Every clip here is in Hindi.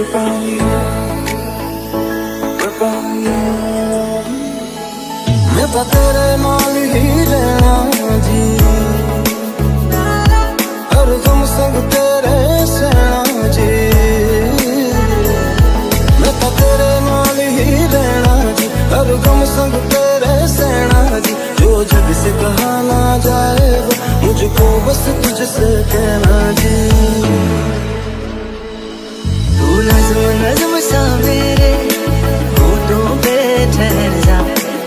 मैं तो तेरे नाल ही रहना जी, हर दम संग तेरे सहना जी। मैं तो तेरे नाल ही रहना जी, हर दम संग तेरे सहना जी। जो जग से कहा ना जाए वो मुझको बस तुझसे कहना जी। तू नज़्म नज़्म सा मेरे होठों पे ठहर जा,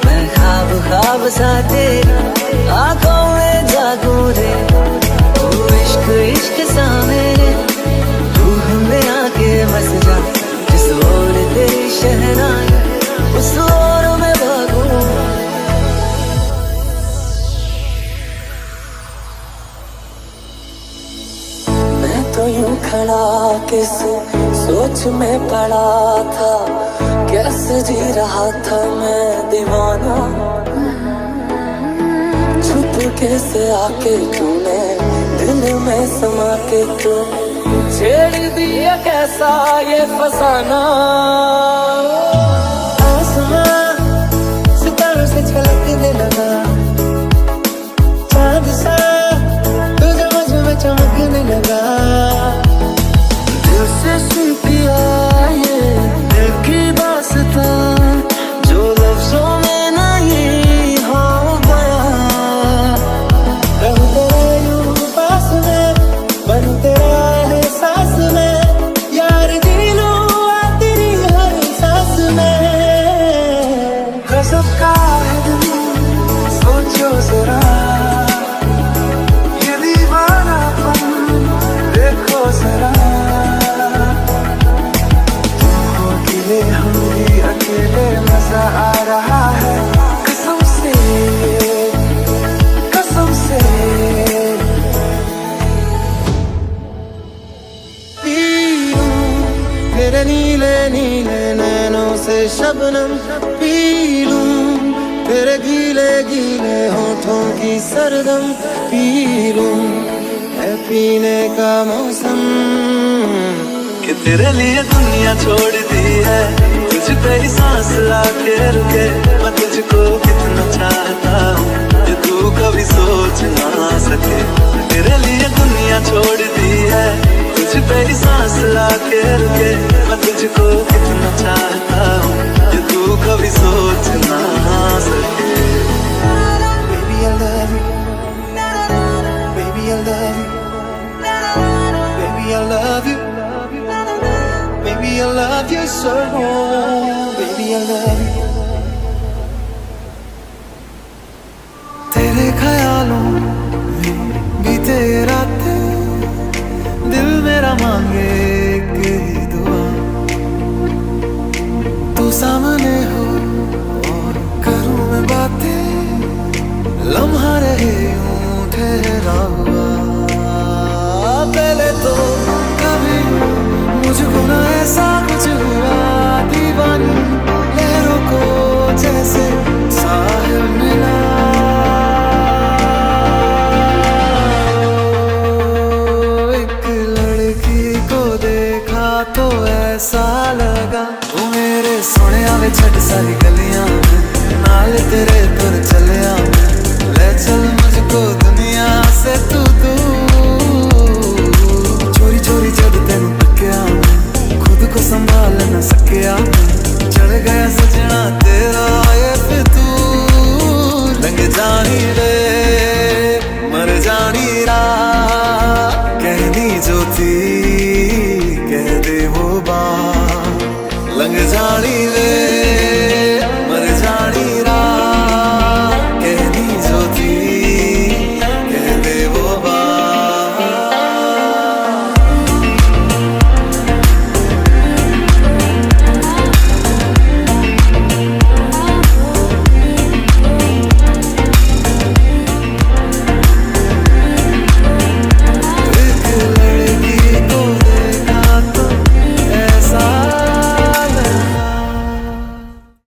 मैं ख्वाब ख्वाब सा तेरे आँखों में जागूं रे। तू इश्क इश्क सा मेरे रूह में आके बस जा, जिस ओर तेरी शहनाई उस ओर में भागूं। मैं तो यूं खड़ा किस सोच में पड़ा था, कैसे जी रहा था मैं दीवाना। छुप कैसे आके तूने दिल में समा के तू छेड़ दिया कैसा ये फसाना। आसमां सितारों से छलकने लगा, चांद सा तुझे मुझ में चमकने लगा। दिल से सुन पिया ये दिल की दास्तां, जो लफ्जों में नहीं हो गया। रहूं तेरे यूं पास में, बनूं तेरा एहसास में, यार जी लूं आ तेरी हर सांस में। गजब का है दिल सोचो जरा, ये दीवानापन देखो जरा। हम भी अकेले मजा आ रहा है, कसम से कसम से। पी लूं तेरे नीले नीले नैनों से शबनम, पी लूं तेरे गीले गीले होठों की सरगम, पी लूं है पीने का मौसम। कि तेरे लिए दुनिया छोड़ दी है, तुझ पे ही सांस लाके रुके। मैं तुझको कितना चाहता हूँ ये तू कभी सोच ना सके। तेरे लिए दुनिया छोड़ दी है, तुझ पे ही सांस लाके रुके। मैं तुझको कितना चाहता हूँ ये तू कभी सोच ना सके। Baby I love you, baby I love you, baby I love you, baby I love you so, baby I love you। तेरे ख्यालों में बीते रातें, दिल मेरा मांगे एक ही दुआ। तू सामने हो और करूं मैं बातें, लम्हा रहे यूं ठहरा हुआ। पहले तो कभी मुझको ना ऐसा कुछ हुआ, दीवानी लहरों को जैसे साहिल मिला। एक लड़की को देखा तो ऐसा लगा, वो मेरे सोने आवे छट सारी गलियां में, नाल तेरे तुर चलिया। ले चल मुझको दुनिया से तू चोरी चोरी जब तेन तकिया, खुद को संभाल न सकिया। चढ़ गया सजना तेरा ये फितूर, लंघ जानी रे मर जानी रा। कहनी जो थी कह दे वो बात, लंघ जानी रे